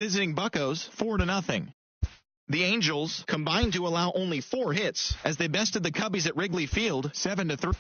visiting Buccos 4-0. The Angels combined to allow only 4 hits as they bested the Cubbies at Wrigley Field 7-3.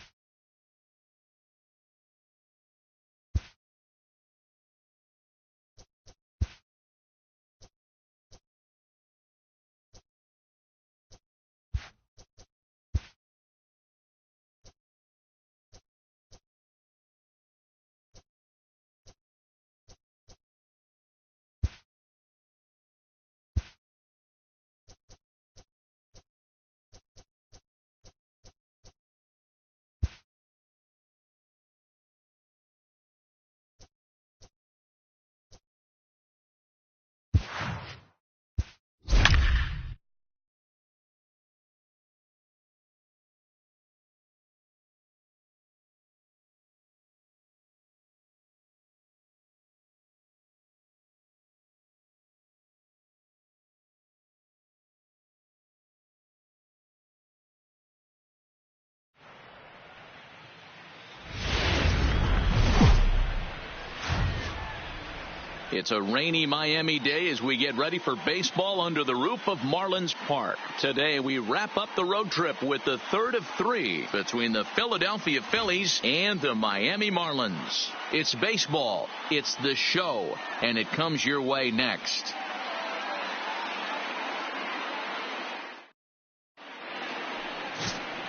It's a rainy Miami day as we get ready for baseball under the roof of Marlins Park. Today we wrap up the road trip with the third of 3 between the Philadelphia Phillies and the Miami Marlins. It's baseball, it's the show, and it comes your way next.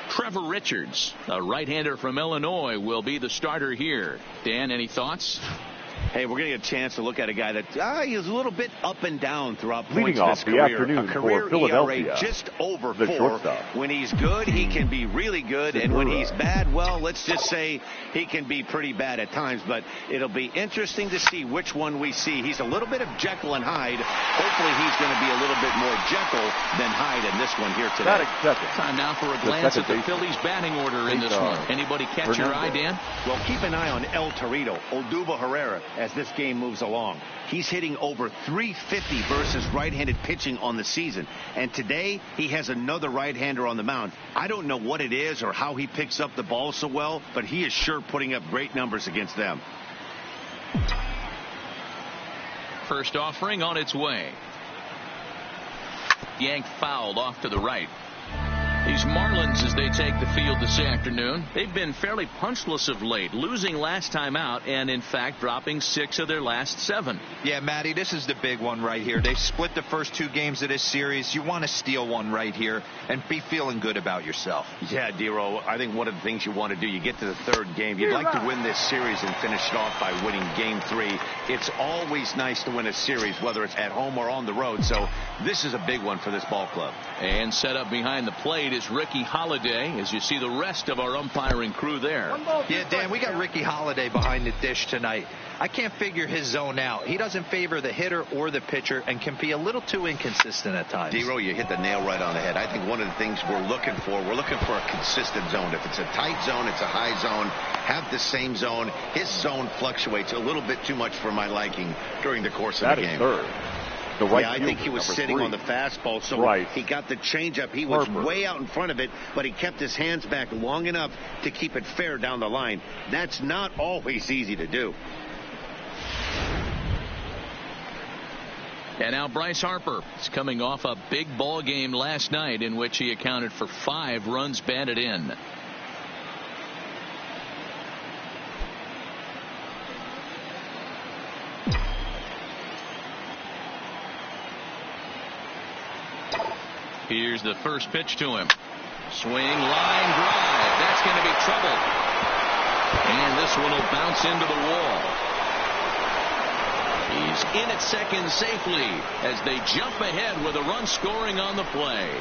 Trevor Richards, a right-hander from Illinois, will be the starter here. Dan, any thoughts? Hey, we're going to get a chance to look at a guy that he was a little bit up and down throughout points Leading of off his the career. afternoon A career for Philadelphia, ERA just over the 4. shortstop. When he's good, he can be really good, and when he's bad, well, let's just say he can be pretty bad at times. But it'll be interesting to see which one we see. He's a little bit of Jekyll and Hyde. Hopefully, he's going to be a little bit more Jekyll than Hyde in this one here today. Time now for a glance at the Phillies batting order in this one. Anybody catch your eye, Dan? Well, keep an eye on El Torito, Odubel Herrera, as this game moves along. He's hitting over 350 versus right-handed pitching on the season. And today, he has another right-hander on the mound. I don't know what it is or how he picks up the ball so well, but he is sure putting up great numbers against them. First offering on its way. Yanked fouled off to the right. These Marlins, as they take the field this afternoon, they've been fairly punchless of late, losing last time out and, in fact, dropping 6 of their last 7. Yeah, Matty, this is the big one right here. They split the first 2 games of this series. You want to steal one right here and be feeling good about yourself. Yeah, Dero, I think one of the things you want to do, you get to the 3rd game, you'd like to win this series and finish it off by winning game 3. It's always nice to win a series, whether it's at home or on the road, so this is a big one for this ball club. And set up behind the plate is Ricky Holiday, as you see the rest of our umpiring crew there. Yeah, Dan, we got Ricky Holiday behind the dish tonight. I can't figure his zone out. He doesn't favor the hitter or the pitcher and can be a little too inconsistent at times. Dero, you hit the nail right on the head. I think one of the things we're looking for a consistent zone. If it's a tight zone, it's a high zone. Have the same zone. His zone fluctuates a little bit too much for my liking during the course of the game. Third. Right, I think he was sitting on the fastball, so he got the changeup. He was way out in front of it, but he kept his hands back long enough to keep it fair down the line. That's not always easy to do. And now Bryce Harper is coming off a big ball game last night in which he accounted for 5 runs batted in. Here's the first pitch to him. Swing, line drive. That's going to be trouble. And this one will bounce into the wall. He's in at second safely as they jump ahead with a run scoring on the play.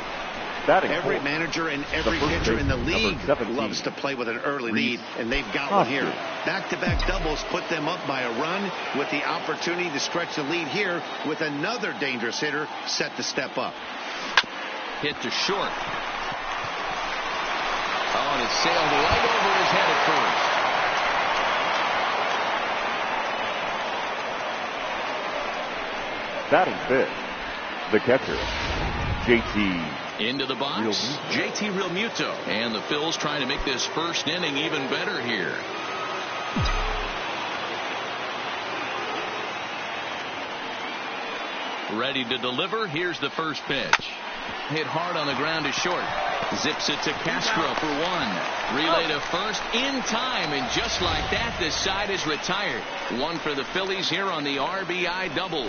Every manager and every pitcher in the league loves to play with an early lead, and they've got one here. Back-to-back doubles put them up by a run with the opportunity to stretch the lead here with another dangerous hitter set to step up. Hit to short. Oh, and it sailed right over his head at first. Batting 5th, the catcher, JT. Into the box, JT Realmuto. And the Phils trying to make this first inning even better here. Ready to deliver. Here's the first pitch. Hit hard on the ground to short. Zips it to Castro for one. Relay to first in time, and just like that, this side is retired. One for the Phillies here on the RBI double.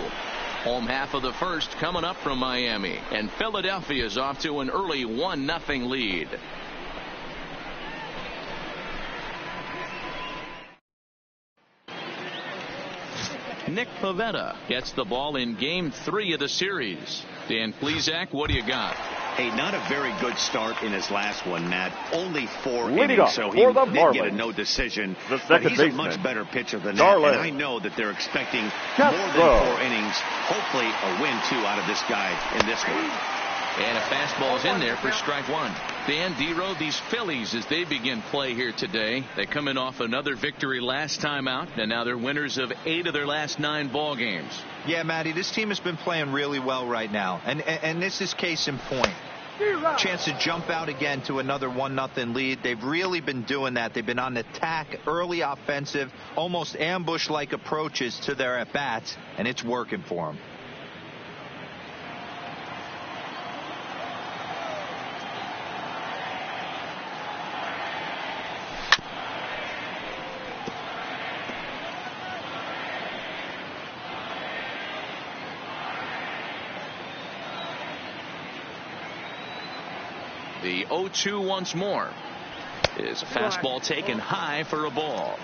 Home half of the first coming up from Miami, and Philadelphia is off to an early 1-0 lead. Nick Pivetta gets the ball in Game 3 of the series. Dan Plesac, what do you got? Hey, not a very good start in his last one, Matt. Only 4 Leading innings, up so for he the did Marlins, get a no decision. the But second he's a baseman, much better pitcher than Darling. that, and I know that they're expecting Castro. more than 4 innings. Hopefully a win, too, out of this guy in this one. And a fastball's in there for strike one. Dan Dero, these Phillies, as they begin play here today, they come in off another victory last time out, and now they're winners of 8 of their last 9 ball games. Yeah, Matty, this team has been playing really well right now, and this is case in point. Chance to jump out again to another 1-0 lead. They've really been doing that. They've been on the attack, early offensive, almost ambush-like approaches to their at-bats, and it's working for them. The 0-2 once more. Is a fastball taken high for a ball.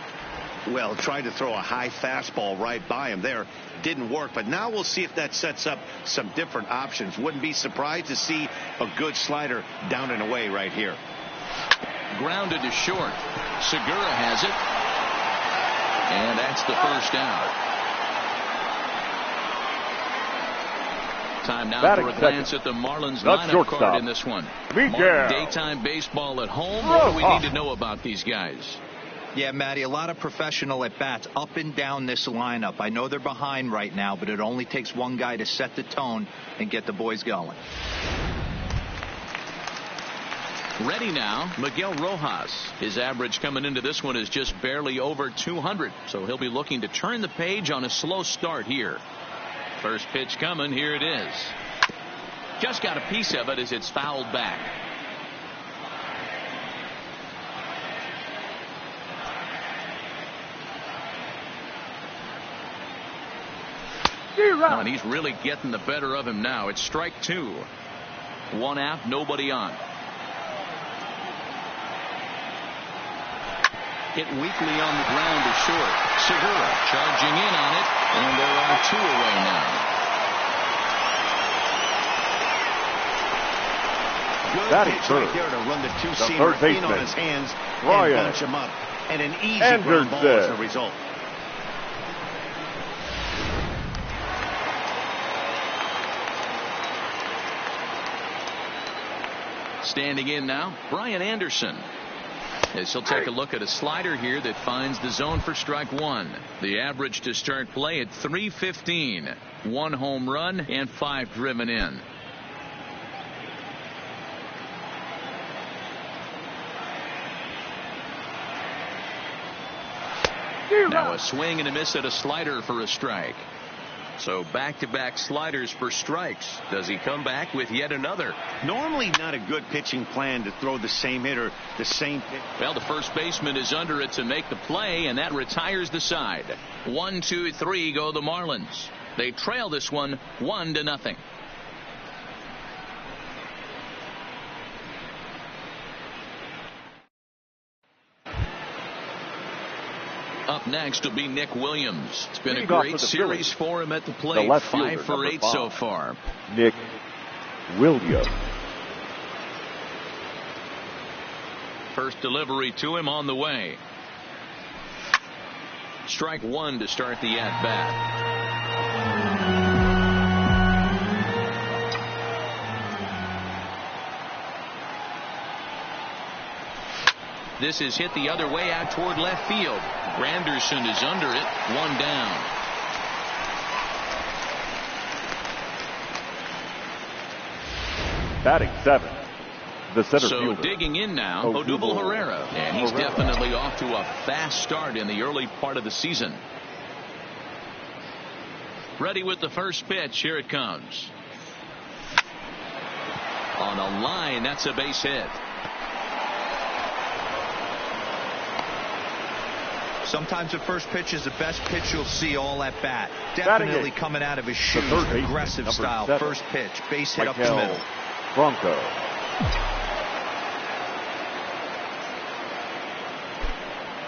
Well, tried to throw a high fastball right by him there. Didn't work, but now we'll see if that sets up some different options. Wouldn't be surprised to see a good slider down and away right here. Grounded to short. Segura has it. And that's the first out. Time now Batting for a second. glance at the Marlins That's lineup shortstop. card in this one. Miguel. Martin, daytime baseball at home. What do we need to know about these guys? Yeah, Matty, a lot of professional at-bats up and down this lineup. I know they're behind right now, but it only takes one guy to set the tone and get the boys going. Ready now, Miguel Rojas. His average coming into this one is just barely over 200, so he'll be looking to turn the page on a slow start here. First pitch coming. Here it is. Just got a piece of it as it's fouled back. Oh, and he's really getting the better of him now. It's strike 2. 1 out, nobody on. Hit weakly on the ground to short. Segura charging in on it, and there are 2 away now. Good Batting pitch third. right there to run the The two-seamer third clean baseman, on his hands Ryan and bunch him up. And an easy ground ball as a Anderson. result. Standing in now, Brian Anderson. As he'll take a look at a slider here that finds the zone for strike 1. The average to start play at .315. 1 home run and 5 driven in. Now a swing and a miss at a slider for a strike. So back-to-back sliders for strikes. Does he come back with yet another? Normally not a good pitching plan to throw the same hitter the same pitch. Well, the first baseman is under it to make the play, and that retires the side. 1, 2, 3 go the Marlins. They trail this one 1-0. Up next will be Nick Williams. It's been a Leading off great for the series Phillies, for him at the the plate. left 5 fielder, for number 8 5. so far. Nick Williams. First delivery to him on the way. Strike 1 to start the at-bat. This is hit the other way out toward left field. Granderson is under it. 1 down. Batting 7. The center So fielder. digging in now, Odubel Odubel Herrera. And he's Herrera. definitely off to a fast start in the early part of the season. Ready with the first pitch. Here it comes. On a line, that's a base hit. Sometimes the first pitch is the best pitch you'll see all at bat. Definitely coming out of his shoes. Aggressive style. 7. First pitch. Base hit up the middle. Bronco.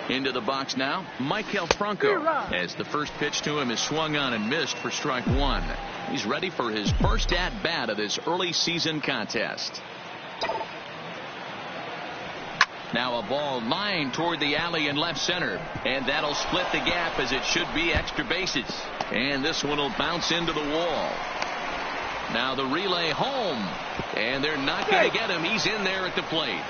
Into the box now, Michael Franco, as the first pitch to him is swung on and missed for strike 1. He's ready for his first at-bat of this early season contest. Now a ball lined toward the alley in left center, and that'll split the gap as it should be extra bases. And this one will bounce into the wall. Now the relay home, and they're not going to get him. He's in there at the plate.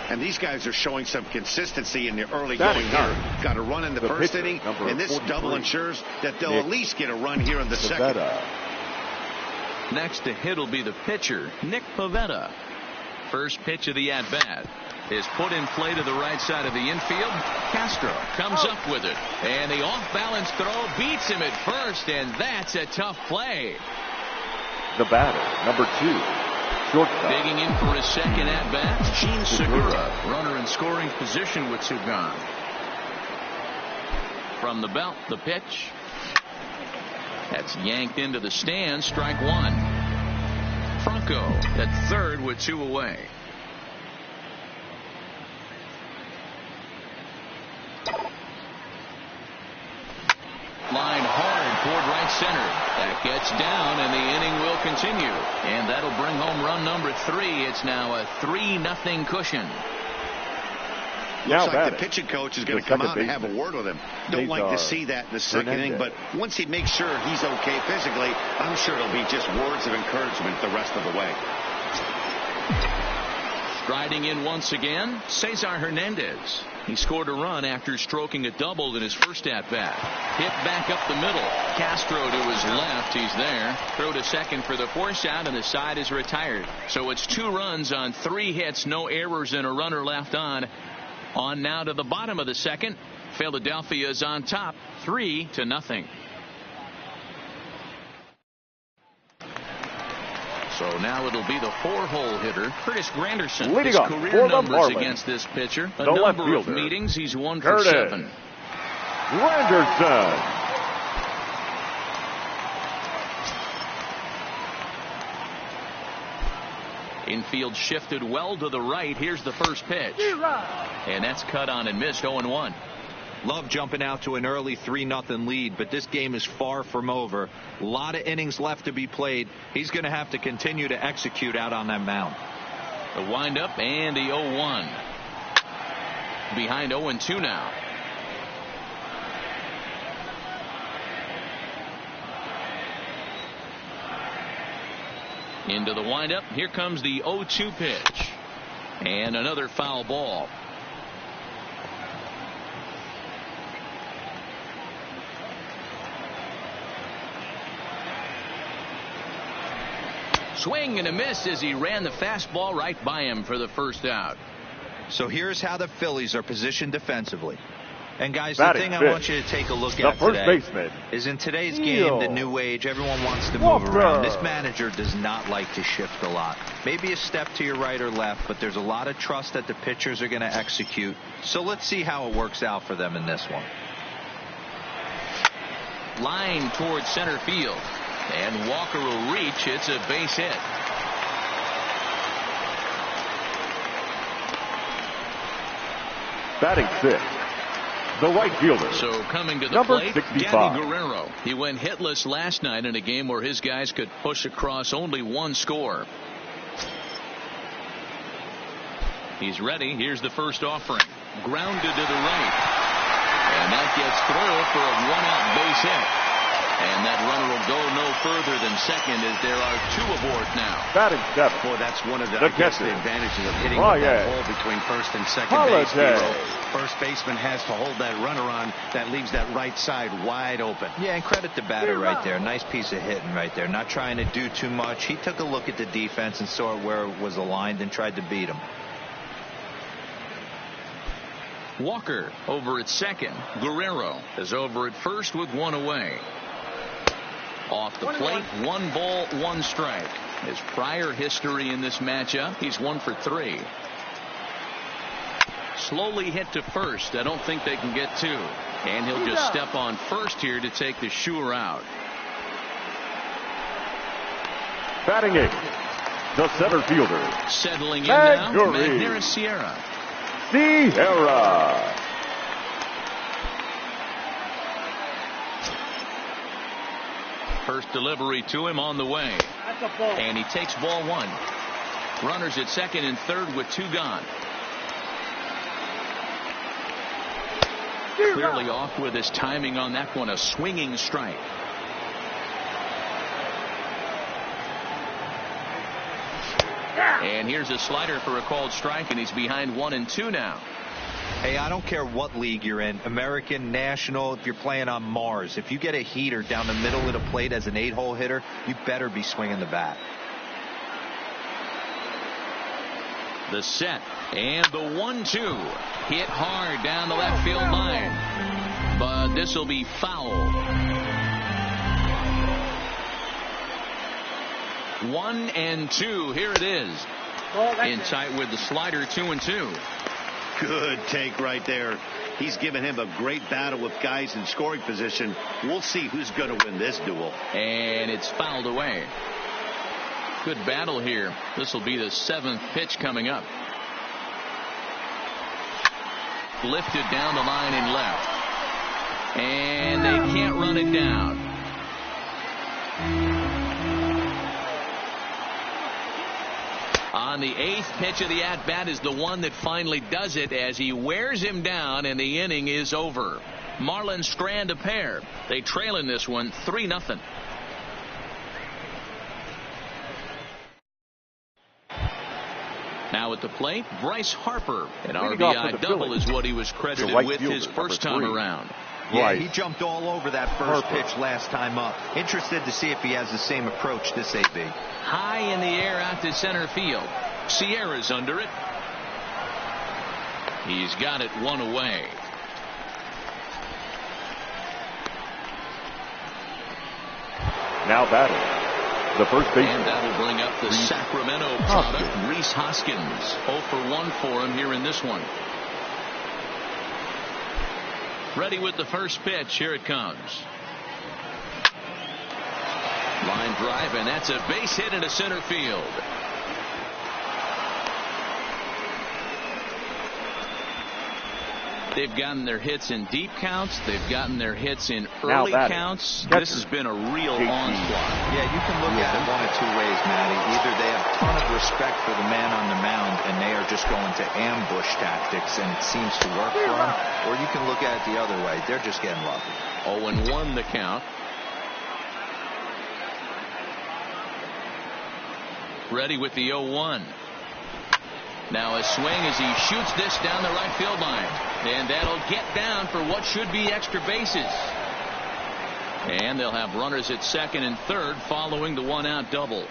And these guys are showing some consistency in the early going here. Got a run in the first inning, and this double ensures that they'll at least get a run here in the second. Next to hit will be the pitcher, Nick Pivetta. First pitch of the at-bat is put in play to the right side of the infield. Castro comes up with it, and the off-balance throw beats him at first, and that's a tough play. The batter, number 2. Shortstop. Digging in for his second at-bat, Gene Segura. Runner in scoring position with 2 gone. From the belt, the pitch. That's yanked into the stands. Strike 1. Franco at third with 2 away. Line hard toward right center. That gets down, and the inning will continue. And that'll bring home run number 3. It's now a 3-0 cushion. Looks like the pitching coach is going to come out and have a word with him. Don't like to see that in the second inning, but once he makes sure he's okay physically, I'm sure it'll be just words of encouragement the rest of the way. Striding in once again, Cesar Hernandez. He scored a run after stroking a double in his first at-bat. Hit back up the middle. Castro to his left. He's there. Throw to second for the force out, and the side is retired. So it's 2 runs on 3 hits, no errors, and a runner left on. On now to the bottom of the second. Philadelphia is on top, 3-0. So now it'll be the 4-hole hitter, Curtis Granderson. Leading his off career numbers against this pitcher. A number of meetings. He's 1 for 7. Granderson. Infield shifted well to the right. Here's the first pitch. And that's cut on and missed. 0-1. Love jumping out to an early 3-0 lead, but this game is far from over. A lot of innings left to be played. He's going to have to continue to execute out on that mound. The windup and the 0-1. Behind 0-2 now. Into the windup. Here comes the 0-2 pitch. And another foul ball. Swing and a miss as he ran the fastball right by him for the first out. So here's how the Phillies are positioned defensively. And guys, the thing I want you to take a look at today is in today's game, the new age, everyone wants to move around. This manager does not like to shift a lot. Maybe a step to your right or left, but there's a lot of trust that the pitchers are going to execute. So let's see how it works out for them in this one. Line towards center field. And Walker will reach. It's a base hit. Batting 6th, the right fielder. So coming to the number plate, 65. Gabby Guerrero. He went hitless last night in a game where his guys could push across only 1 score. He's ready. Here's the first offering. Grounded to the right. And that gets through for a 1-out base hit. And that runner will go no further than second as there are 2 aboard now. Batting 7th. Boy, that's one of the advantages of hitting that hole between first and second base. First baseman has to hold that runner on. That leaves that right side wide open. Yeah, and credit the batter right there. Nice piece of hitting right there. Not trying to do too much. He took a look at the defense and saw where it was aligned and tried to beat him. Walker over at second. Guerrero is over at first with one away. Off the plate, 1 ball, 1 strike. His prior history in this matchup, he's 1 for 3. Slowly hit to first. I don't think they can get 2. And he'll just step on first here to take the sure out. Batting it, the center fielder. Settling in now, Magneuris Sierra. Sierra. First delivery to him on the way. And he takes ball 1. Runners at second and third with 2 gone. Clearly off with his timing on that one. A swinging strike. And here's a slider for a called strike, and he's behind 1-2 now. Hey, I don't care what league you're in, American, National, if you're playing on Mars. If you get a heater down the middle of the plate as an 8-hole hitter, you better be swinging the bat. The set and the 1-2 hit hard down the left field line, but this will be foul. 1-2. Here it is. In tight with the slider. 2-2. Good take right there. He's given him a great battle with guys in scoring position. We'll see who's going to win this duel. And it's fouled away. Good battle here. This will be the 7th pitch coming up. Lifted down the line and left. And they can't run it down. On the 8th pitch of the at-bat is the one that finally does it as he wears him down, and the inning is over. Marlins strand a pair. They trail in this one 3-0. Now at the plate, Bryce Harper. An RBI double is what he was credited with his first time around. Yeah, he jumped all over that first pitch last time up. Interested to see if he has the same approach this AB. High in the air out to center field. Sierra's under it. He's got it 1 away. Now batting, the first baseman. And that'll bring up the Sacramento product, Rhys Hoskins. 0 for 1 for him here in this one. Ready with the first pitch. Here it comes. Line drive, and that's a base hit into center field. They've gotten their hits in deep counts. They've gotten their hits in early counts. This has been a real onslaught. Yeah, you can look at it 1 of 2 ways, Matty. Either they have a ton of respect for the man on the mound, and they are just going to ambush tactics, and it seems to work for them. Or you can look at it the other way. They're just getting lucky. 0-1 the count. Ready with the 0-1. Now a swing as he shoots this down the right field line. And that'll get down for what should be extra bases. And they'll have runners at second and third following the 1-out double.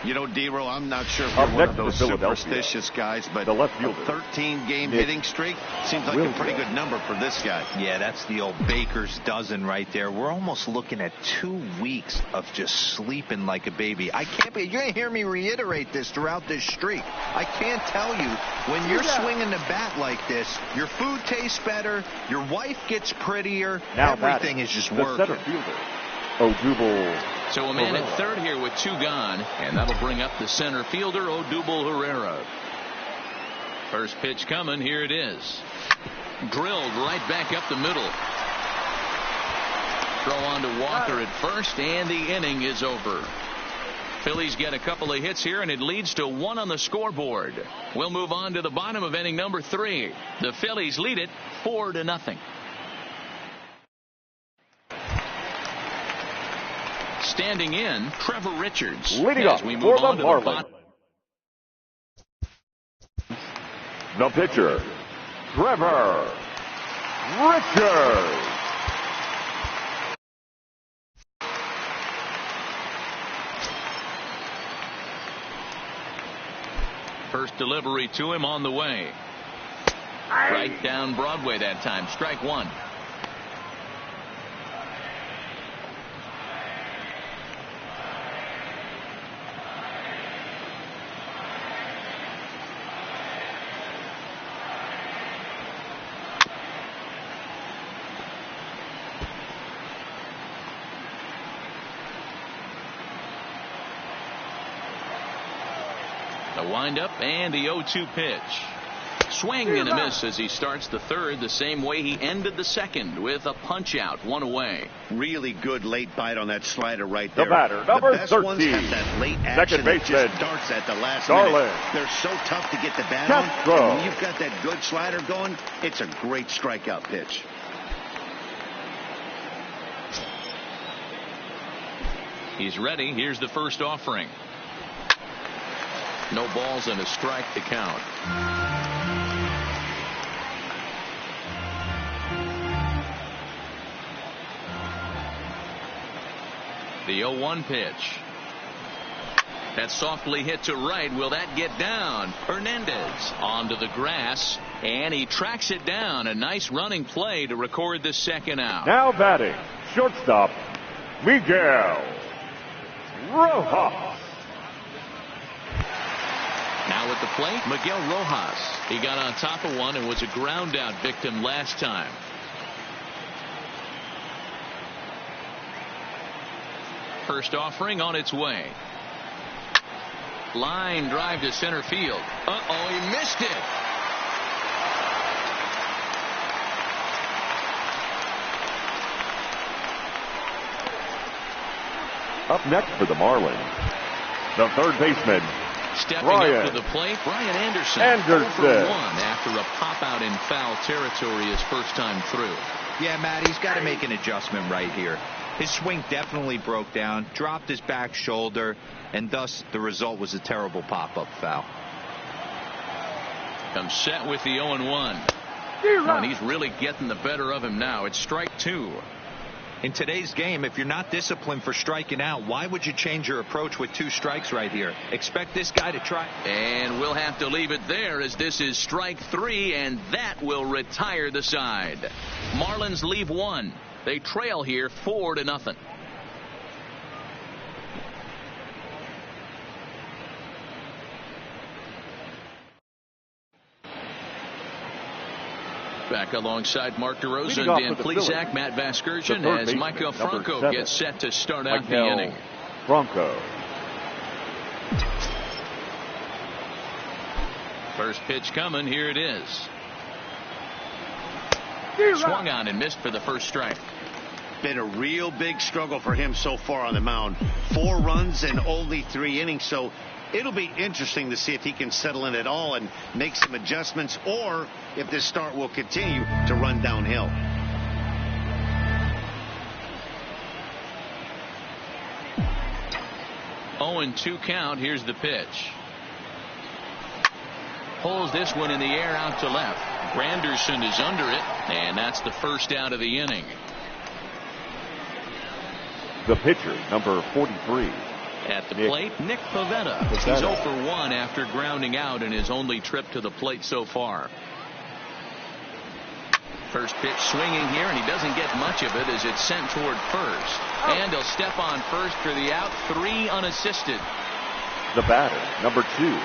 You know, D-Row, I'm not sure if you're one of those superstitious guys, but a 13-game hitting streak seems like a pretty good number for this guy. Yeah, that's the old baker's dozen right there. We're almost looking at 2 weeks of just sleeping like a baby. I can't be. You're going to hear me reiterate this throughout this streak. I can't tell you, when you're swinging the bat like this, your food tastes better, your wife gets prettier, now everything is just working. Center fielder, Odubel. So a man at third here with 2 gone, and that'll bring up the center fielder, Odubel Herrera. First pitch coming. Here it is. Drilled right back up the middle. Throw on to Walker at first, and the inning is over. Phillies get a couple of hits here, and it leads to 1 on the scoreboard. We'll move on to the bottom of inning number 3. The Phillies lead it 4-0. Standing in, Trevor Richards. Leading up for the Marlins. The pitcher, Trevor Richards. First delivery to him on the way. Right down Broadway that time. Strike one. The windup and the 0-2 pitch. Swing and a miss as he starts the third the same way he ended the second, with a punch out, one away. Really good late bite on that slider right there. The batter, number the best 13. Ones have that late action Second baseman, that just darts at the last minute. They're so tough to get the bat on. And when you've got that good slider going, it's a great strikeout pitch. He's ready. Here's the first offering. No balls and a strike to count. The 0-1 pitch. That's softly hit to right. Will that get down? Hernandez onto the grass, and he tracks it down. A nice running play to record the second out. Now batting, shortstop, Miguel Rojas. Now at the plate, Miguel Rojas. He got on top of one and was a ground out victim last time. First offering on its way. Line drive to center field. Uh-oh, he missed it. Up next for the Marlins, the third baseman, Stepping up to the plate, Brian Anderson. 4 for 1 after a pop out in foul territory his first time through. Yeah, Matt, he's got to make an adjustment right here. His swing definitely broke down, dropped his back shoulder, and thus the result was a terrible pop-up foul. Comes set with the 0-1. And he's really getting the better of him now. It's strike two. In today's game, if you're not disciplined for striking out, why would you change your approach with 2 strikes right here? Expect this guy to try. And we'll have to leave it there as this is strike 3, and that will retire the side. Marlins leave 1. They trail here 4-0. Back alongside Mark DeRosa and Dan Plesac, Matt Vasgersian, as Micah Franco gets set to start out the inning. Franco. First pitch coming. Here it is. Swung on and missed for the first strike. Been a real big struggle for him so far on the mound. 4 runs in only 3 innings, so it'll be interesting to see if he can settle in at all and make some adjustments, or if this start will continue to run downhill. Oh, and 2 count. Here's the pitch. Pulls this one in the air out to left. Granderson is under it, and that's the first out of the inning. The pitcher, number 43. At the plate, Nick Pivetta. He's 0 for 1 after grounding out in his only trip to the plate so far. First pitch swinging here, and he doesn't get much of it as it's sent toward first. And he'll step on first for the out. 3 unassisted. The batter, number 2.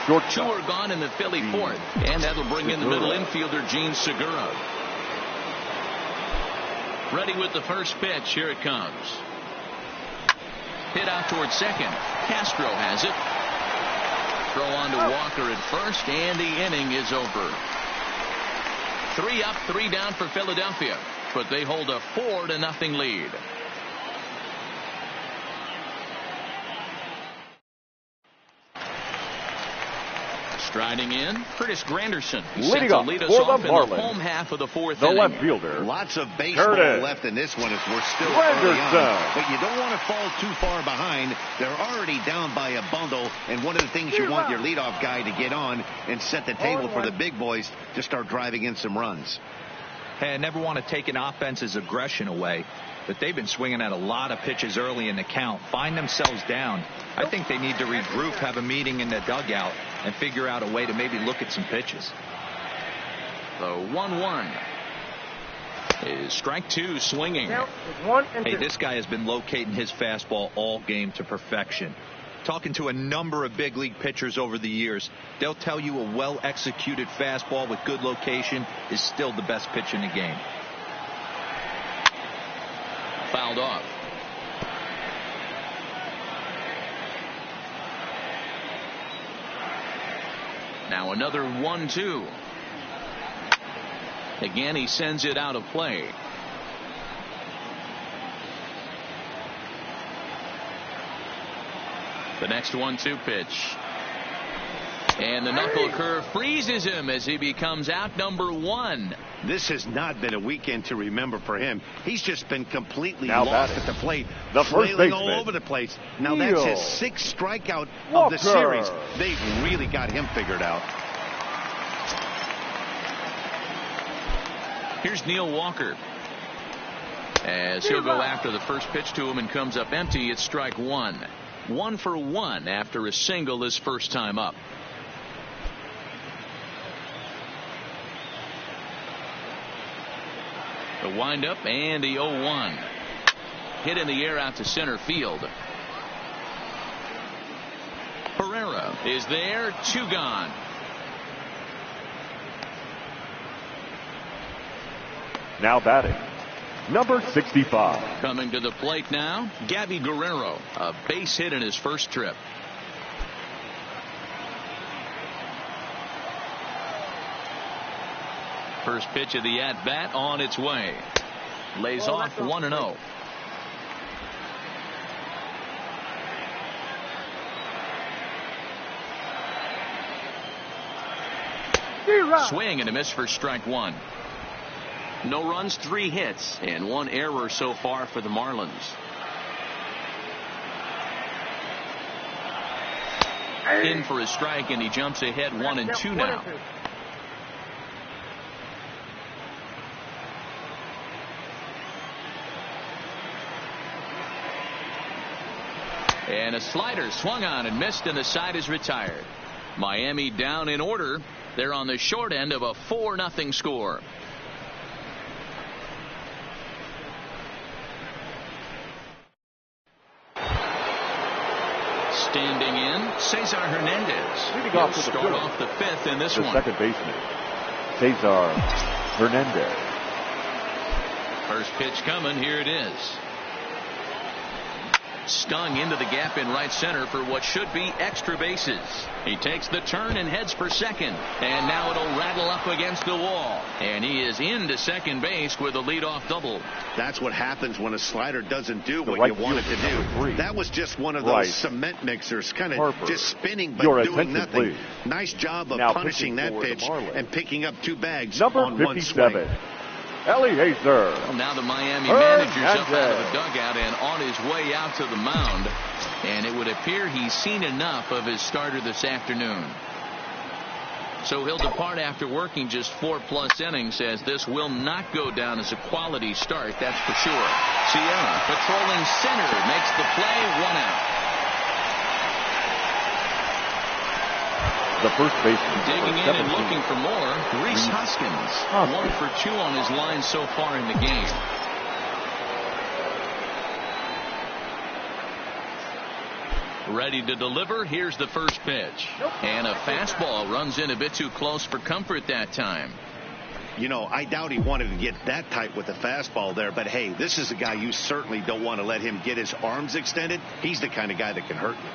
Shortstop. 2 are gone in the Philly fourth, and that'll bring in the middle infielder, Gene Segura. Ready with the first pitch. Here it comes. Hit out towards second. Castro has it. Throw on to Walker at first, and the inning is over. 3 up, 3 down for Philadelphia, but they hold a 4-0 lead. Striding in, Curtis Granderson. He's set to lead us off in the home half of the 4th inning. The left fielder. Lots of baseball left in this one as we're still early on. But you don't want to fall too far behind. They're already down by a bundle, and one of the things you want your leadoff guy to get on and set the table for the big boys to start driving in some runs. Hey, I never want to take an offense's aggression away, but they've been swinging at a lot of pitches early in the count. Find themselves down. I think they need to regroup, have a meeting in the dugout, and figure out a way to maybe look at some pitches. The 1-1 is strike two swinging. Hey, this guy has been locating his fastball all game to perfection. Talking to a number of big league pitchers over the years, they'll tell you a well-executed fastball with good location is still the best pitch in the game. Fouled off. Now another 1-2. Again, he sends it out of play. The next 1-2 pitch. And the knuckle curve freezes him as he becomes out number one. This has not been a weekend to remember for him. He's just been completely Now lost batting, at the plate, the first flailing all baseman, over the place. Now that's his 6th strikeout of the series. They've really got him figured out. Here's Neil Walker. As he'll go after the first pitch to him and comes up empty. It's strike one. 1 for 1 after a single his first time up. The windup and the 0-1. Hit in the air out to center field. Herrera is there. 2 gone. Now batting, number 65. Coming to the plate now, Gabby Guerrero. A base hit in his first trip. First pitch of the at-bat on its way. Lays off 1-0. Swing and a miss for strike one. No runs, 3 hits, and 1 error so far for the Marlins. In for a strike, and he jumps ahead 1-2 now. And a slider swung on and missed, and the side is retired. Miami down in order. They're on the short end of a 4-0 score. Standing in, Cesar Hernandez. Leading off He'll to the start first, off the 5th in this the one. second baseman, Cesar Hernandez. First pitch coming. Here it is. Stung into the gap in right center for what should be extra bases. He takes the turn and heads for second. And now it'll rattle up against the wall. And he is into second base with a leadoff double. That's what happens when a slider doesn't do what right you want it to field, do. That was just one of those cement mixers, kind of just spinning but Your doing attention, nothing. please. Nice job of Now punishing that pitching for pitch the Marlins, and picking up 2 bags number on 1 57, swing. Eliezer. Well, now the Miami manager's up out of the Hernandez. dugout and on his way out to the mound. And it would appear he's seen enough of his starter this afternoon. So he'll depart after working just 4+ innings, as this will not go down as a quality start, that's for sure. Sierra patrolling center makes the play. 1 out. The first baseman, Digging in and looking for more, Reese Hoskins. 1 for 2 on his line so far in the game. Ready to deliver. Here's the first pitch. And a fastball runs in a bit too close for comfort that time. You know, I doubt he wanted to get that tight with the fastball there, but hey, this is a guy you certainly don't want to let him get his arms extended. He's the kind of guy that can hurt you.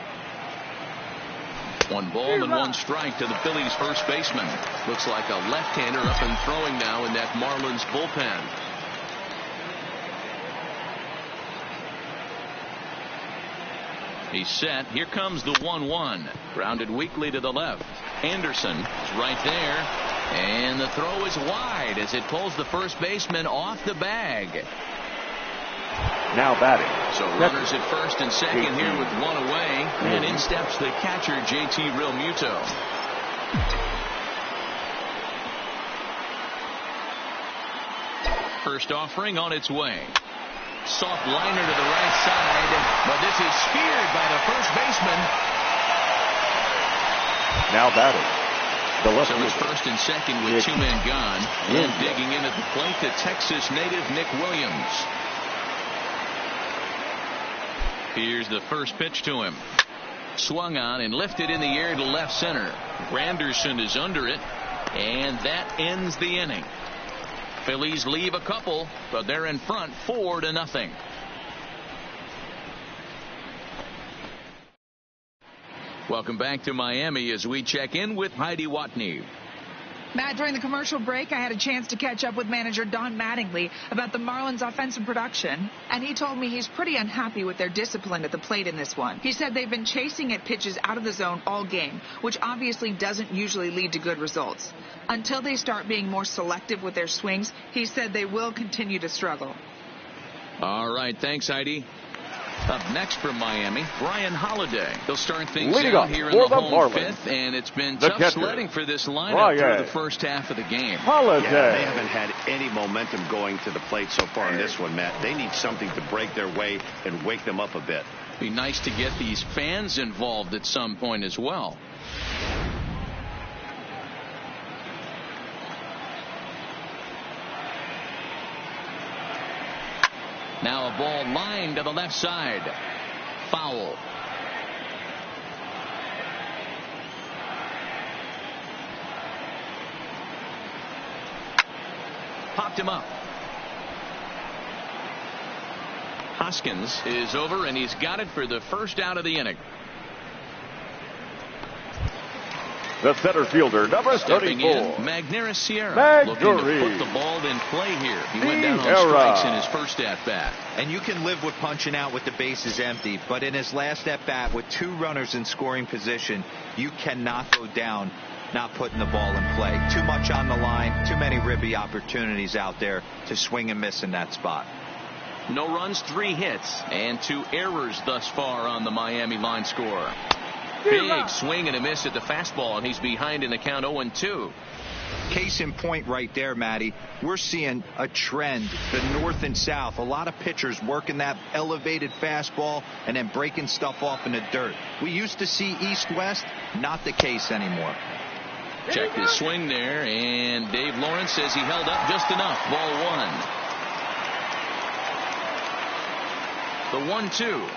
1 ball and 1 strike to the Phillies first baseman. Looks like a left-hander up and throwing now in that Marlins bullpen. He's set. Here comes the 1-1. Grounded weakly to the left. Anderson is right there. And the throw is wide as it pulls the first baseman off the bag. Now batting. So runners at first and second here with 1 away. And in steps the catcher, JT Realmuto. First offering on its way. Soft liner to the right side, but this is speared by the first baseman. Now batting, So it's first and second with 2 men gone. And digging in at the plate, the Texas native Nick Williams. Here's the first pitch to him. Swung on and lifted in the air to left center. Granderson is under it, and that ends the inning. Phillies leave a couple, but they're in front 4-0. Welcome back to Miami as we check in with Heidi Watney. Matt, during the commercial break, I had a chance to catch up with manager Don Mattingly about the Marlins' offensive production, and he told me he's pretty unhappy with their discipline at the plate in this one. He said they've been chasing at pitches out of the zone all game, which obviously doesn't usually lead to good results. Until they start being more selective with their swings, he said they will continue to struggle. All right, thanks, Heidi. Up next from Miami, Brian Holiday. He'll start things Leading out up here in the home Marlins. fifth, and it's been The tough catcher, sledding for this lineup through the first half of the game. Holiday. Yeah, they haven't had any momentum going to the plate so far in this one, Matt. They need something to break their way and wake them up a bit. Be nice to get these fans involved at some point as well. Now a ball lined to the left side. Foul. Popped him up. Hoskins is over, and he's got it for the first out of the inning. The center fielder, number Stepping 34. in, Magneuris Sierra, looking to put the ball in play here. He went down on strikes in his first at-bat. And you can live with punching out with the bases empty, but in his last at-bat with 2 runners in scoring position, you cannot go down not putting the ball in play. Too much on the line, too many ribby opportunities out there to swing and miss in that spot. No runs, 3 hits, and 2 errors thus far on the Miami line score. Big swing and a miss at the fastball, and he's behind in the count 0-2. Case in point right there, Matty. We're seeing a trend, the north and south. A lot of pitchers working that elevated fastball and then breaking stuff off in the dirt. We used to see east-west, not the case anymore. Check his swing there, and Dave Lawrence says he held up just enough. Ball 1. The 1-2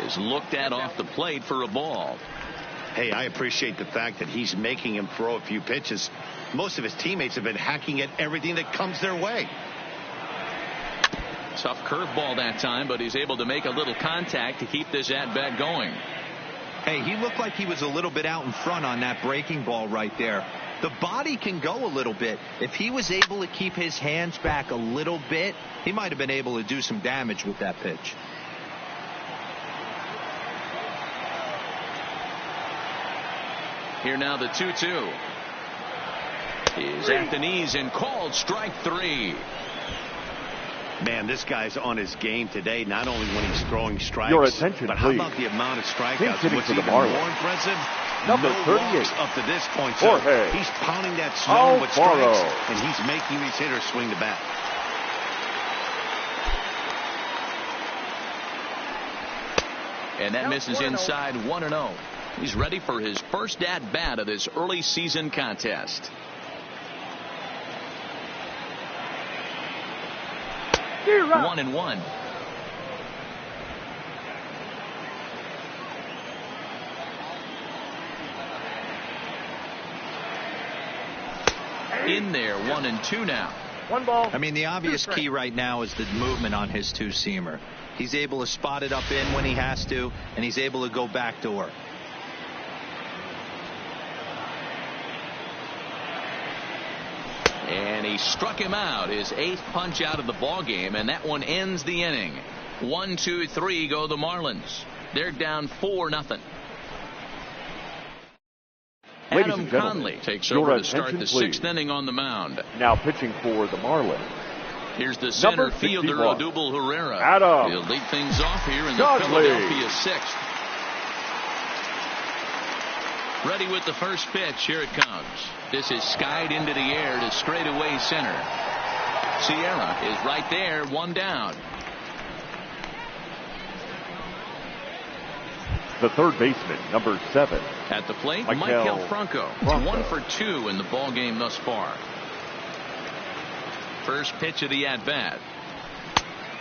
is looked at off the plate for a ball. Hey, I appreciate the fact that he's making him throw a few pitches. Most of his teammates have been hacking at everything that comes their way. Tough curveball that time, but he's able to make a little contact to keep this at-bat going. Hey, he looked like he was a little bit out in front on that breaking ball right there. The body can go a little bit. If he was able to keep his hands back a little bit, he might have been able to do some damage with that pitch. Here now the 2-2 is at the knees and called strike 3. Man, this guy's on his game today, not only when he's throwing strikes, Your attention, but how please. about the amount of strikeouts? Hitting What's for the even Marlins. more impressive, Number no 38. walks up to this point. So Jorge he's pounding that snow with Alfaro. strikes, and he's making these hitters swing the bat. And that misses inside 1-0. He's ready for his first at-bat of this early season contest. Zero. 1-1. In there, 1-2 now. 1 ball. I mean, the obvious key right now is the movement on his 2-seamer. He's able to spot it up in when he has to, and he's able to go back door. And he struck him out, his 8th punch out of the ball game, and that one ends the inning. 1-2-3 go the Marlins. They're down 4-0. Adam Conley takes over to start the 6th inning on the mound. Now pitching for the Marlins. Here's the center Number fielder, 61. Odubel Herrera. Adam He'll lead things off here in the Conley. Philadelphia 6th. Ready with the first pitch. Here it comes. This is skied into the air to straightaway center. Sierra is right there, 1 down. The third baseman, number 7. At the plate, Michael Franco. 1 for 2 in the ball game thus far. First pitch of the at-bat.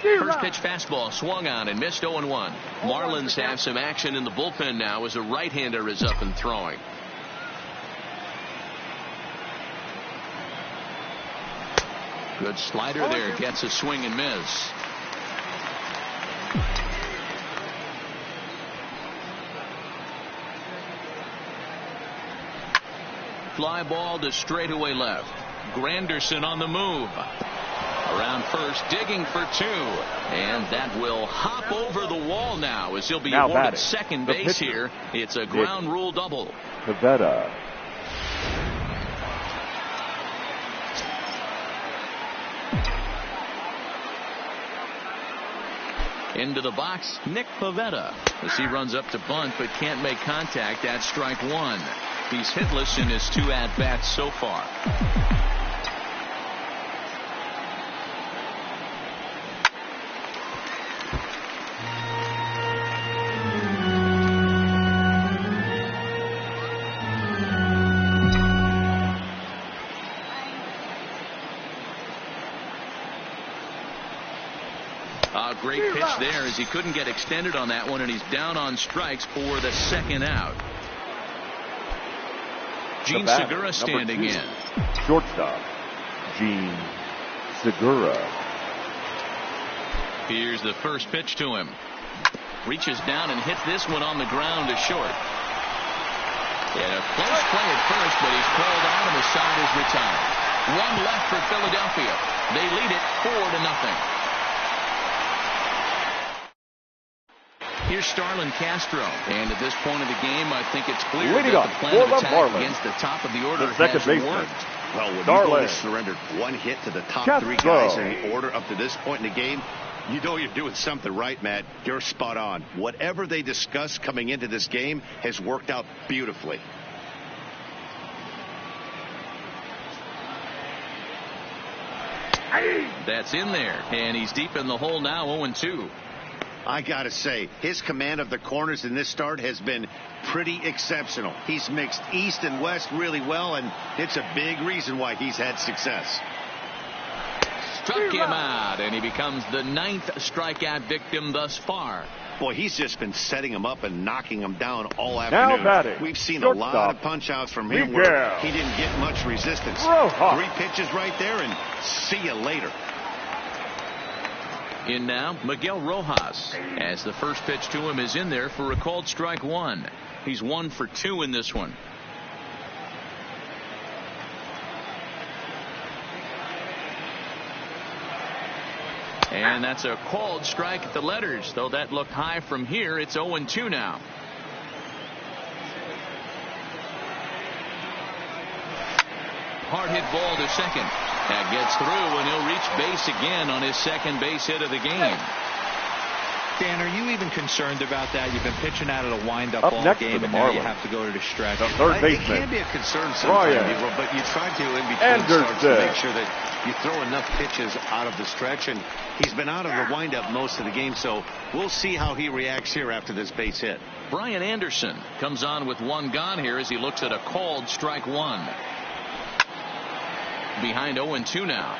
First pitch fastball swung on and missed 0-1. Marlins have some action in the bullpen now as a right-hander is up and throwing. Good slider there, gets a swing and miss. Fly ball to straightaway left. Granderson on the move. Around first, digging for 2. And that will hop over the wall now as he'll be awarded second base here. It's a ground rule double. Pivetta. Into the box, Nick Pivetta. As he runs up to bunt but can't make contact at strike 1. He's hitless in his 2 at-bats so far. Great pitch there as he couldn't get extended on that one, and he's down on strikes for the second out. Gene Segura standing in. Shortstop, Gene Segura. Here's the first pitch to him. Reaches down and hits this one on the ground to short. And a close play at first, but he's called out and the side is retired. 1 left for Philadelphia. They lead it 4-0. Here's Starlin Castro, and at this point of the game, I think it's clear that the plan of attack against the top of the order has worked. Well, when you've only surrendered 1 hit to the top 3 guys in the order up to this point in the game, you know you're doing something right, Matt. You're spot on. Whatever they discussed coming into this game has worked out beautifully. That's in there, and he's deep in the hole now, 0-2. I got to say, his command of the corners in this start has been pretty exceptional. He's mixed east and west really well, and it's a big reason why he's had success. Struck him out, and he becomes the 9th strikeout victim thus far. Boy, he's just been setting him up and knocking him down all afternoon. We've seen a lot of punch-outs from him where he didn't get much resistance. 3 pitches right there, and see you later. In now, Miguel Rojas, as the first pitch to him is in there for a called strike 1. He's 1 for 2 in this one. And that's a called strike at the letters, though that looked high from here. It's 0-2 now. Hard hit ball to second. That gets through, and he'll reach base again on his second base hit of the game. Dan, are you even concerned about that? You've been pitching out of the windup all game, and now you have to go to the stretch. The third baseman. It can be a concern sometimes, but you try to in between starts to make sure that you throw enough pitches out of the stretch, and he's been out of the windup most of the game, so we'll see how he reacts here after this base hit. Brian Anderson comes on with 1 gone here as he looks at a called strike 1. Behind 0-2 now.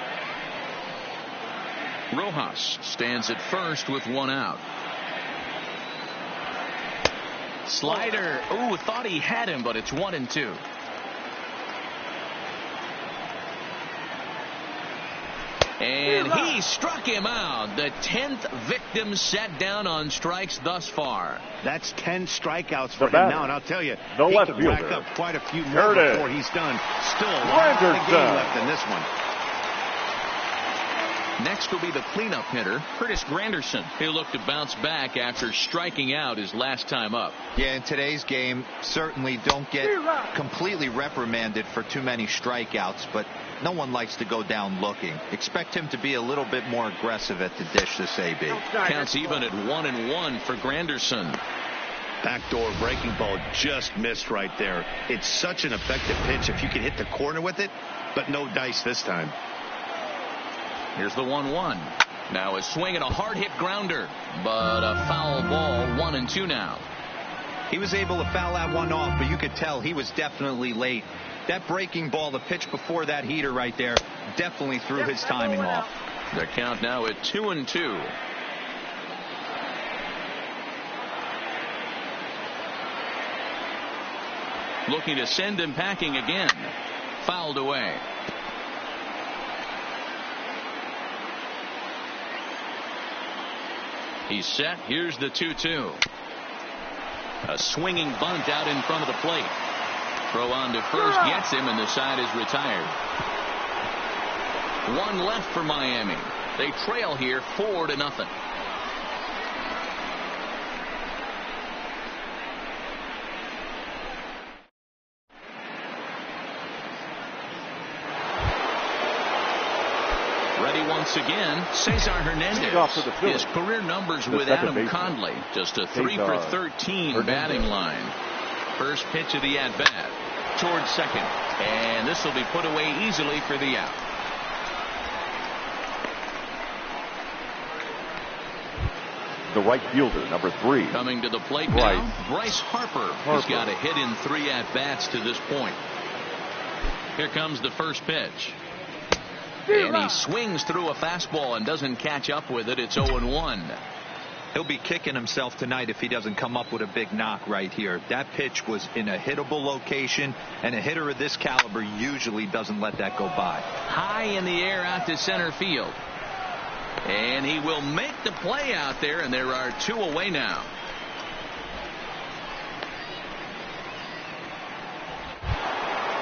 Rojas stands at first with 1 out. Slider. Ooh, thought he had him, but it's 1-2. And he struck him out. The 10th victim set down on strikes thus far. That's 10 strikeouts for him now, and I'll tell you, he could rack up quite a few more before he's done. Still a lot of game left in this one. Next will be the cleanup hitter, Curtis Granderson. He'll look to bounce back after striking out his last time up. Yeah, in today's game, certainly don't get completely reprimanded for too many strikeouts, but no one likes to go down looking. Expect him to be a little bit more aggressive at the dish this AB. Counts even at 1-1 for Granderson. Backdoor breaking ball just missed right there. It's such an effective pitch if you can hit the corner with it, but no dice this time. Here's the 1-1. Now a swing and a hard hit grounder, but a foul ball. 1-2 now. He was able to foul that one off, but you could tell he was definitely late. That breaking ball, the pitch before that heater right there, definitely threw his timing off. The count now at 2-2. Looking to send him packing again. Fouled away. He's set. Here's the 2-2. A swinging bunt out in front of the plate. Throw on to first gets him, and the side is retired. One left for Miami. They trail here 4-0. Ready once again, Cesar Hernandez. His career numbers with Adam Conley. Just a 3 for 13 batting line. First pitch of the at-bat. Towards second. And this will be put away easily for the out. The right fielder, number 3. Coming to the plate now, Bryce Harper. He's got a hit in 3 at-bats to this point. Here comes the first pitch. And he swings through a fastball and doesn't catch up with it. It's 0-1. He'll be kicking himself tonight if he doesn't come up with a big knock right here. That pitch was in a hittable location, and a hitter of this caliber usually doesn't let that go by. High in the air out to center field. And he will make the play out there, and there are 2 away now.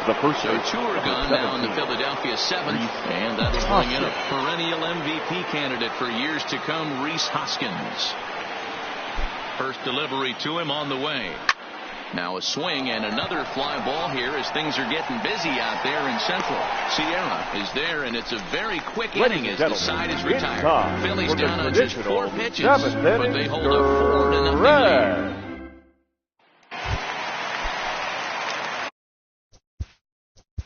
The first so 2 are gone now in the Philadelphia 7th, and that'll bring in a perennial MVP candidate for years to come, Rhys Hoskins. First delivery to him on the way. Now a swing and another fly ball here as things are getting busy out there in Central. Sierra is there, and it's a very quick inning as the side is retired. Phillies down on just 4 pitches, but they hold a 4-0 lead.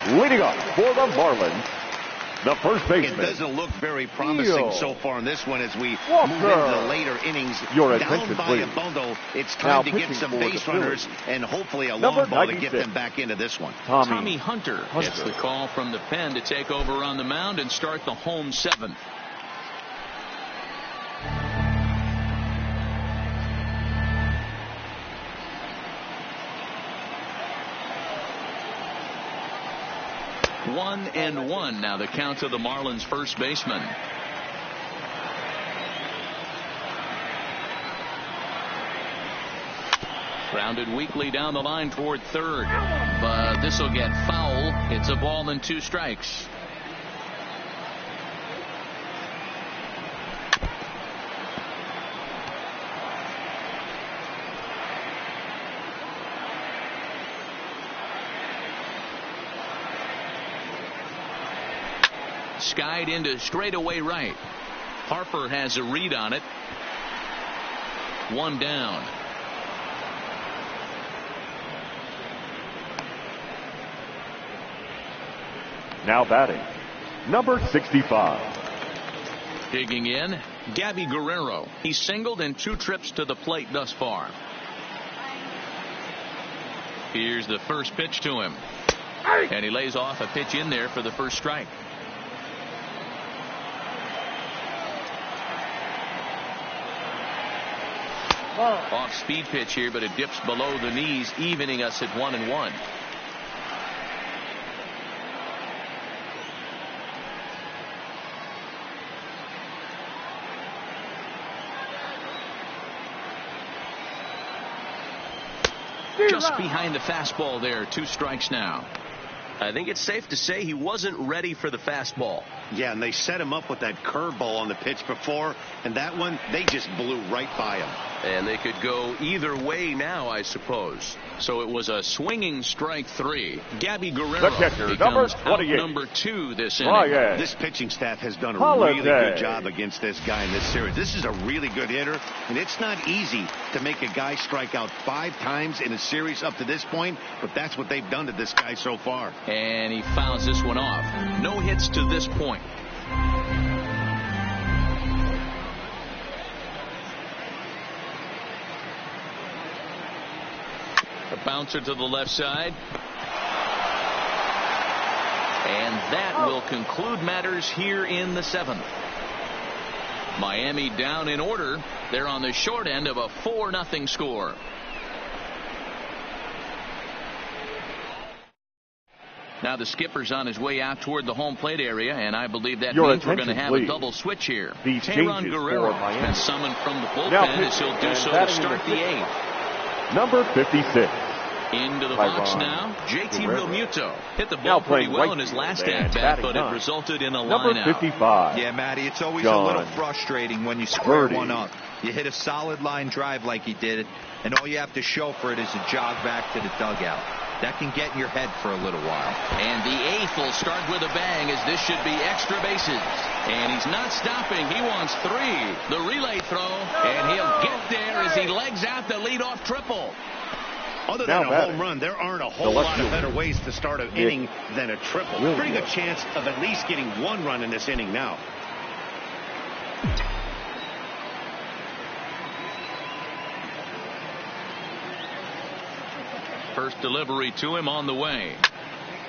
Leading off for the Marlins, the first baseman. It doesn't look very promising so far in this one as we move into the later innings. Your down attention, by please. a bundle. It's time to get some base runners and hopefully a long ball to get them back into this one. Tommy Hunter gets the call from the pen to take over on the mound and start the home 7th. One and one now the count to the Marlins first baseman. Grounded weakly down the line toward third, but this will get foul. It's a ball and 2 strikes. Skied into straightaway right. Harper has a read on it. 1 down. Now batting, number 65. Digging in, Gabby Guerrero. He singled in 2 trips to the plate thus far. Here's the first pitch to him. And he lays off a pitch in there for the first strike. Off speed pitch here, but it dips below the knees, evening us at 1-1. Just behind the fastball there. 2 strikes now. I think it's safe to say he wasn't ready for the fastball. Yeah, and they set him up with that curveball on the pitch before, and that one, they just blew right by him. And they could go either way now, I suppose. So it was a swinging strike 3. Gabby Guerrero The catcher, number becomes 28. out number 2 this inning. This pitching staff has done a really good job against this guy in this series. This is a really good hitter, and it's not easy to make a guy strike out 5 times in a series up to this point, but that's what they've done to this guy so far. And he fouls this one off. No hits to this point. bouncer to the left side. And that will conclude matters here in the 7th. Miami down in order. They're on the short end of a 4-0 score. Now the skipper's on his way out toward the home plate area, and I believe that means we're going to have a double switch here. Teheran Guerrero has been summoned from the bullpen as he'll do so to start the 8th. Number 56. Into the box now, JT Realmuto hit the ball pretty well in his last at-bat, but it resulted in a Number line 55. Yeah, Matty, it's always a little frustrating when you square one up. You hit a solid line drive like he did, and all you have to show for it is a jog back to the dugout. That can get in your head for a little while. And the 8th will start with a bang, as this should be extra bases. And he's not stopping. He wants 3. The relay throw, and he'll get there as he legs out the leadoff triple. Other than a home run, there aren't a whole lot of better ways to start an inning than a triple. Pretty good chance of at least getting 1 run in this inning now. First delivery to him on the way.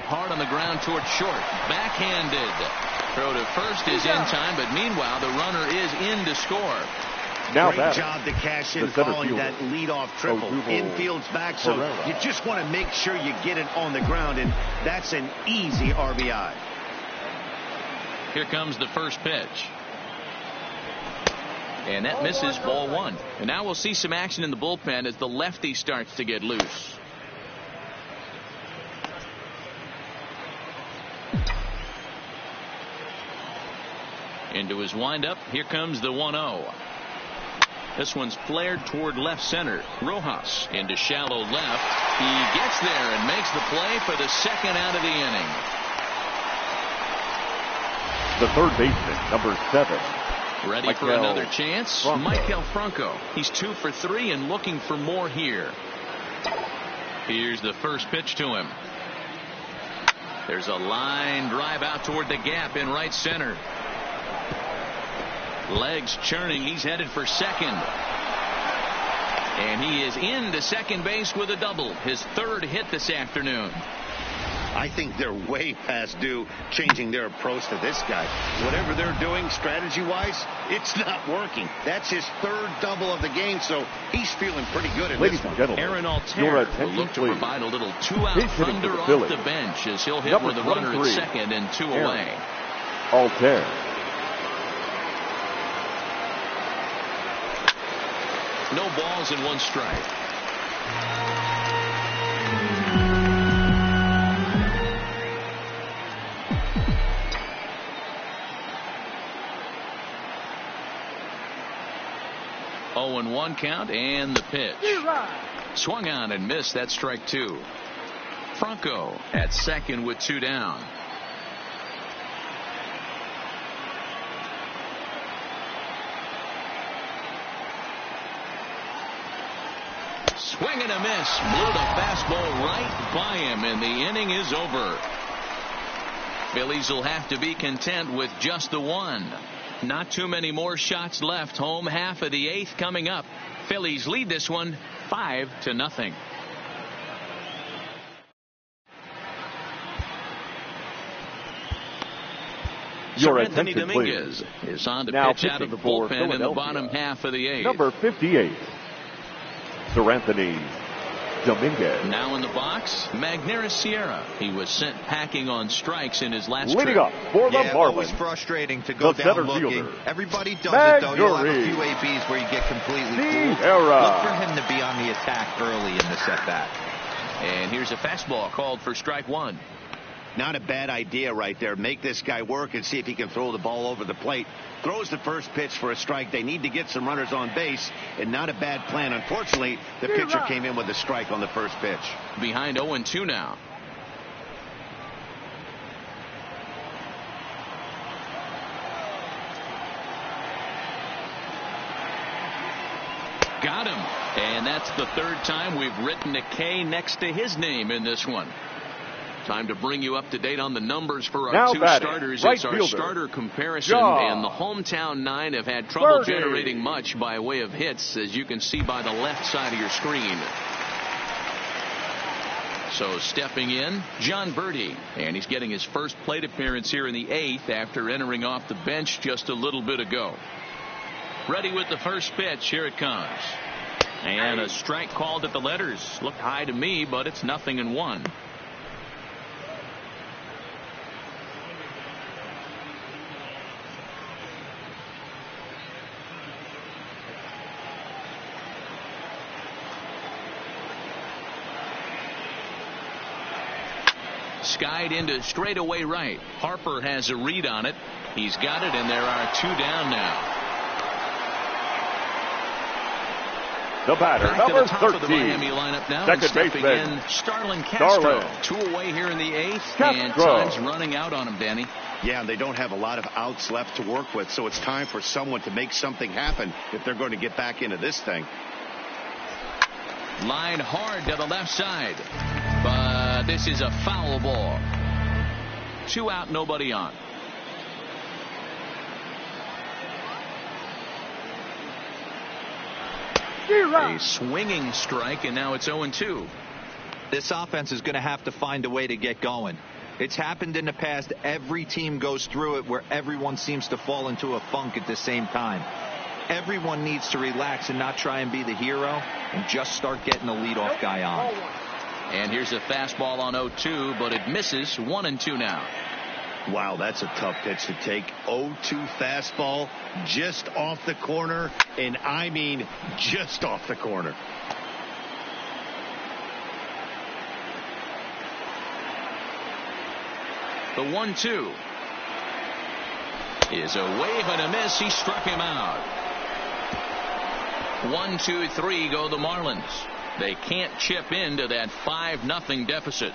Hard on the ground toward short. Backhanded. Throw to first is in time, but meanwhile the runner is in to score. Great job to cash in following that leadoff triple. Infield's back, so you just want to make sure you get it on the ground, and that's an easy RBI. Here comes the first pitch. And that misses, ball 1. And now we'll see some action in the bullpen as the lefty starts to get loose. Into his windup. Here comes the 1-0. This one's flared toward left center. Rojas into shallow left. He gets there and makes the play for the 2nd out of the inning. The third baseman, number 7. Ready for another chance? Maikel Franco. He's 2 for 3 and looking for more here. Here's the first pitch to him. There's a line drive out toward the gap in right center. Legs churning. He's headed for second. And he is into second base with a double. His 3rd hit this afternoon. I think they're way past due changing their approach to this guy. Whatever they're doing strategy-wise, it's not working. That's his 3rd double of the game, so he's feeling pretty good in this one. Aaron Altherr will look to provide a little 2-out thunder off the bench as he'll hit with a runner at second and 2 away. Altherr. No balls and 1 strike. Oh, and 1 count, and the pitch. Swung on and missed. That's strike 2. Franco at second with 2 down. Swing and a miss. Blew the fastball right by him, and the inning is over. Phillies will have to be content with just the 1. Not too many more shots left. Home half of the 8th coming up. Phillies lead this one 5-0. Anthony Dominguez is on to pitch out of the bullpen in the bottom half of the 8th. Number 58. Anthony Dominguez. Now in the box, Magneuris Sierra. He was sent packing on strikes in his last Leading trip. up for the Marlins. Always frustrating to go down looking. Fielder. Everybody does it, though. You'll have a few ABs where you get completely fooled. Look for him to be on the attack early in the set-back. And here's a fastball called for strike 1. Not a bad idea right there. Make this guy work and see if he can throw the ball over the plate. Throws the first pitch for a strike. They need to get some runners on base, and not a bad plan. Unfortunately, the pitcher came in with a strike on the first pitch. Behind 0-2 now. Got him. And that's the 3rd time we've written a K next to his name in this one. Time to bring you up to date on the numbers for our 2 starters. It's our starter comparison, and the hometown 9 have had trouble generating much by way of hits, as you can see by the left side of your screen. So stepping in, John Birdie, and he's getting his first plate appearance here in the 8th after entering off the bench just a little bit ago. Ready with the first pitch. Here it comes. And a strike called at the letters. Looked high to me, but it's 0-1. Skied into straightaway right. Harper has a read on it. He's got it, and there are 2 down now. The batter, Back number to the top 13. of the Miami lineup now. Second Stepping baseman, in, Starlin Castro. Starlin. 2 away here in the 8th, Castro. and time's running out on him, Danny. Yeah, and they don't have a lot of outs left to work with, so it's time for someone to make something happen if they're going to get back into this thing. Line hard to the left side, but this is a foul ball. 2 out, nobody on. A swinging strike, and now it's 0-2. This offense is going to have to find a way to get going. It's happened in the past. Every team goes through it where everyone seems to fall into a funk at the same time. Everyone needs to relax and not try and be the hero and just start getting the leadoff guy on. And here's a fastball on 0-2, but it misses. 1-2 now. Wow, that's a tough pitch to take. 0-2 fastball just off the corner, and I mean just off the corner. The 1-2 is a wave and a miss. He struck him out. 1-2-3 go the Marlins. They can't chip into that 5-0 deficit.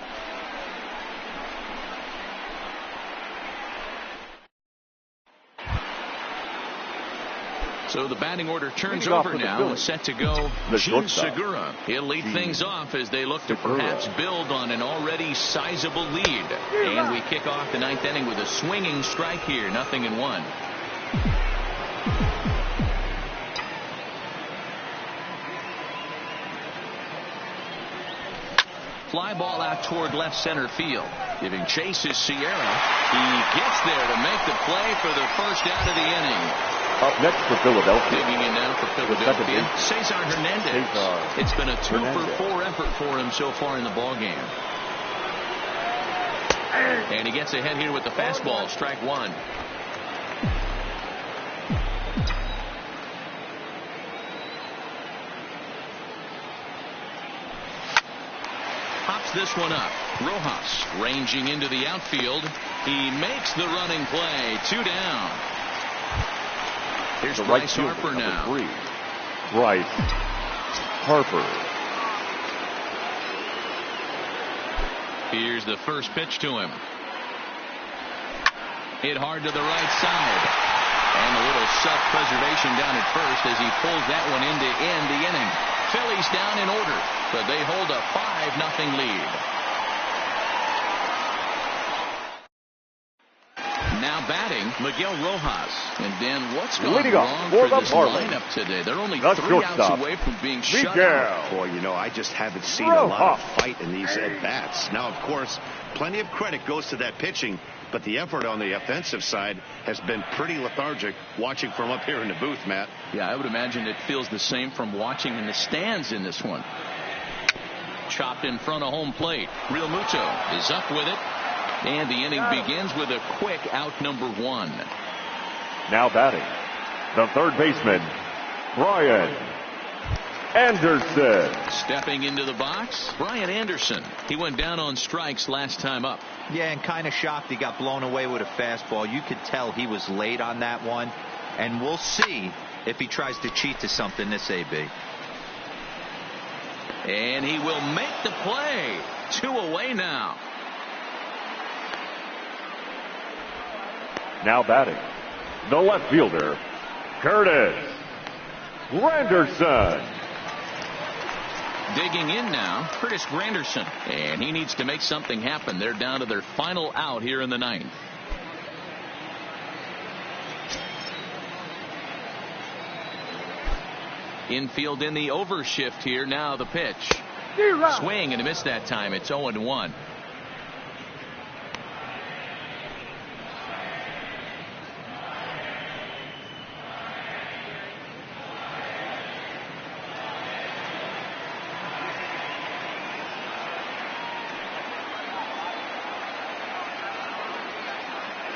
So the batting order turns over now and set to go Gene Segura. He'll lead things off as they look to perhaps build on an already sizable lead. And we kick off the 9th inning with a swinging strike here. 0-1. Fly ball out toward left center field. Giving chase is Sierra. He gets there to make the play for the first out of the inning. Up next for Philadelphia. Digging in now for Philadelphia, Cesar Hernandez. It's been a 2-for-4 effort for him so far in the ballgame. And he gets ahead here with the fastball. Strike 1. Pops this one up. Rojas ranging into the outfield. He makes the running play. 2 down. Here's Bryce Harper now. 3. Bryce Harper. Here's the first pitch to him. Hit hard to the right side. And a little self-preservation down at first as he pulls that one in to end the inning. Phillies down in order, but they hold a 5-0 lead. Now batting, Miguel Rojas. And Dan, what's gone wrong for this lineup today? They're only 3 outs away from being shut out. Boy, you know, I just haven't seen a lot of fight in these at-bats. Now, of course, plenty of credit goes to that pitching, but the effort on the offensive side has been pretty lethargic watching from up here in the booth, Matt. Yeah, I would imagine it feels the same from watching in the stands in this one. Chopped in front of home plate. Real Muto is up with it. And the inning begins with a quick out number 1. Now batting, the third baseman, Brian Anderson. Stepping into the box, Brian Anderson. He went down on strikes last time up. Yeah, and kind of shocked he got blown away with a fastball. You could tell he was late on that one. And we'll see if he tries to cheat to something this AB. And he will make the play. 2 away now. Now batting, the left fielder, Curtis Granderson. Digging in now, Curtis Granderson. And he needs to make something happen. They're down to their final out here in the 9th. Infield in the overshift here. Now the pitch. Swing and a miss that time. It's 0-1.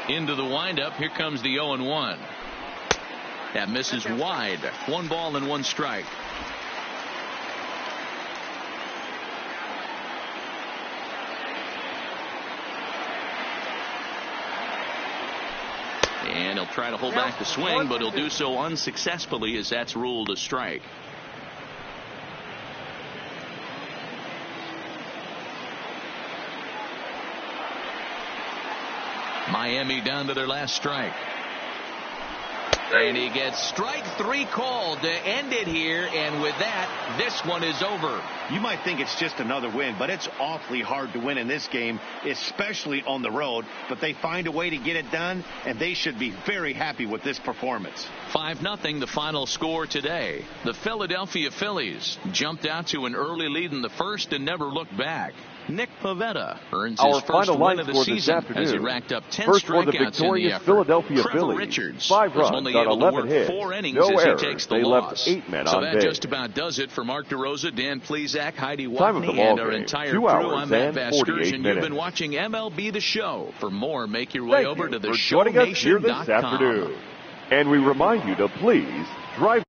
Into the windup. Here comes the 0-1. That misses wide. 1 ball and 1 strike. And he'll try to hold back the swing, but he'll do so unsuccessfully as that's ruled a strike. Miami down to their last strike. And he gets strike 3 called to end it here, and with that, this one is over. You might think it's just another win, but it's awfully hard to win in this game, especially on the road. But they find a way to get it done, and they should be very happy with this performance. 5-0 the final score today. The Philadelphia Phillies jumped out to an early lead in the first and never looked back. Nick Pivetta earns his first win of the season as he racked up 10 strikeouts in the effort. Philadelphia Trevor Phillies, Richards 5 was runs only on able to 11 work hits, 4 innings no as errors. he takes the They loss. left 8 men So on that base. just about does it for Mark DeRosa, Dan Plesac, Heidi Time of the Watney, ball and our game, entire 2 crew. hours I'm Matt and Vasgersian. 48 You've minutes. been watching MLB The Show. For more, make your way Thank over you to the for joining us here this SHOW19.com. afternoon. And we remind you to please drive